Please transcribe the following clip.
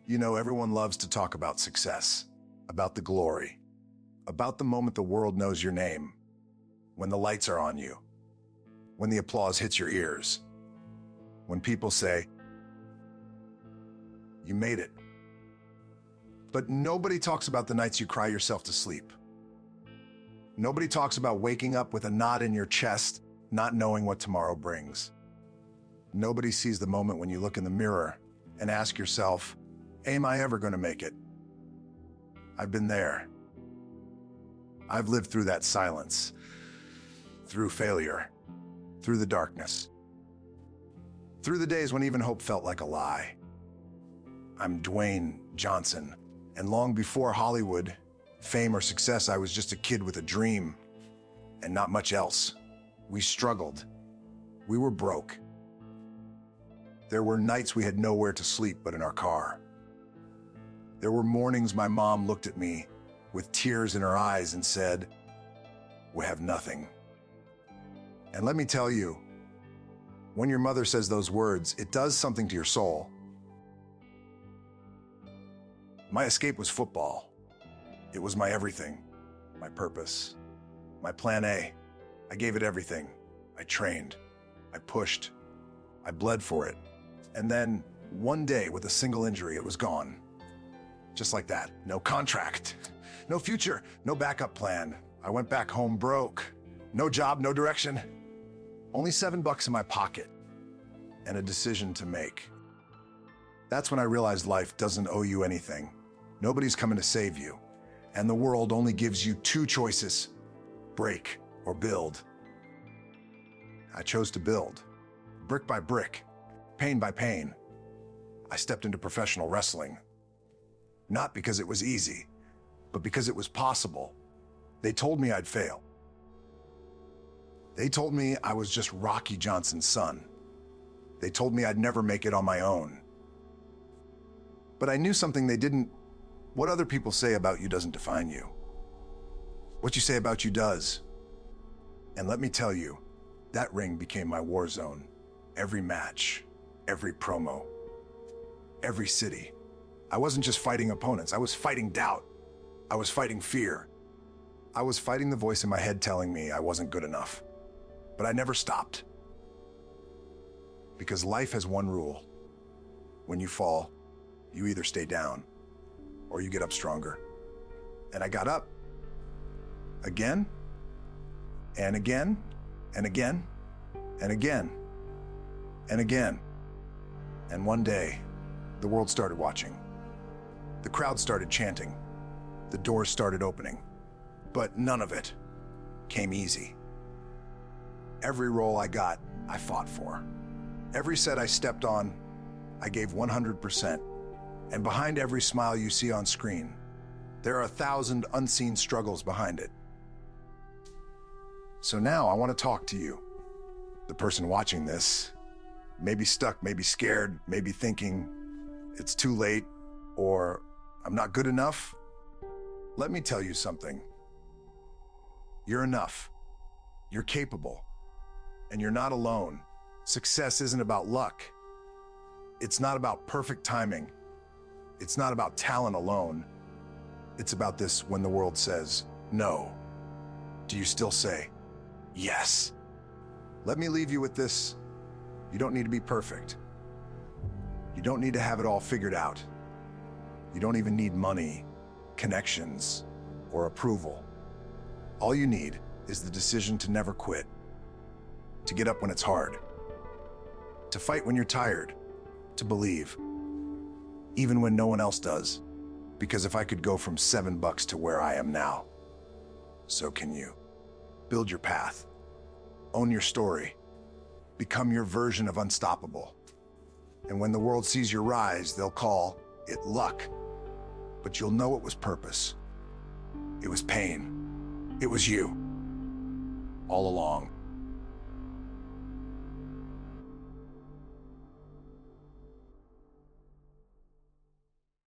You know, everyone loves to talk about success, about the glory, about the moment the world knows your name, when the lights are on you, when the applause hits your ears, when people say, "You made it." But nobody talks about the nights you cry yourself to sleep. Nobody talks about waking up with a knot in your chest, not knowing what tomorrow brings. Nobody sees the moment when you look in the mirror and ask yourself, am I ever going to make it? I've been there. I've lived through that silence, through failure, through the darkness, through the days when even hope felt like a lie. I'm Dwayne Johnson, and long before Hollywood, fame, or success, I was just a kid with a dream and not much else. We struggled. We were broke. There were nights we had nowhere to sleep but in our car. There were mornings my mom looked at me with tears in her eyes and said, "We have nothing." And let me tell you, when your mother says those words, it does something to your soul. My escape was football. It was my everything, my purpose, my plan A. I gave it everything. I trained, I pushed, I bled for it. And then one day with a single injury, it was gone. Just like that. No contract, no future, no backup plan. I went back home broke. No job, no direction. Only $7 in my pocket and a decision to make. That's when I realized life doesn't owe you anything. Nobody's coming to save you. And the world only gives you two choices: break or build. I chose to build, brick by brick, pain by pain. I stepped into professional wrestling. Not because it was easy, but because it was possible. They told me I'd fail. They told me I was just Rocky Johnson's son. They told me I'd never make it on my own. But I knew something they didn't. What other people say about you doesn't define you. What you say about you does. And let me tell you, that ring became my war zone. Every match, every promo, every city. I wasn't just fighting opponents, I was fighting doubt. I was fighting fear. I was fighting the voice in my head telling me I wasn't good enough. But I never stopped. Because life has one rule. When you fall, you either stay down or you get up stronger. And I got up. Again, and again, and again, and again, and again. And one day, the world started watching. The crowd started chanting. The doors started opening. But none of it came easy. Every role I got, I fought for. Every set I stepped on, I gave 100%. And behind every smile you see on screen, there are 1,000 unseen struggles behind it. So now I want to talk to you, the person watching this, maybe stuck, maybe scared, maybe thinking it's too late or I'm not good enough. Let me tell you something. You're enough. You're capable. And you're not alone. Success isn't about luck. It's not about perfect timing. It's not about talent alone. It's about this: when the world says no, do you still say yes? Let me leave you with this. You don't need to be perfect. You don't need to have it all figured out. You don't even need money, connections, or approval. All you need is the decision to never quit, to get up when it's hard, to fight when you're tired, to believe, even when no one else does. Because if I could go from $7 to where I am now, so can you. Build your path, own your story, become your version of unstoppable. And when the world sees your rise, they'll call it luck. But you'll know it was purpose. It was pain. It was you. All along.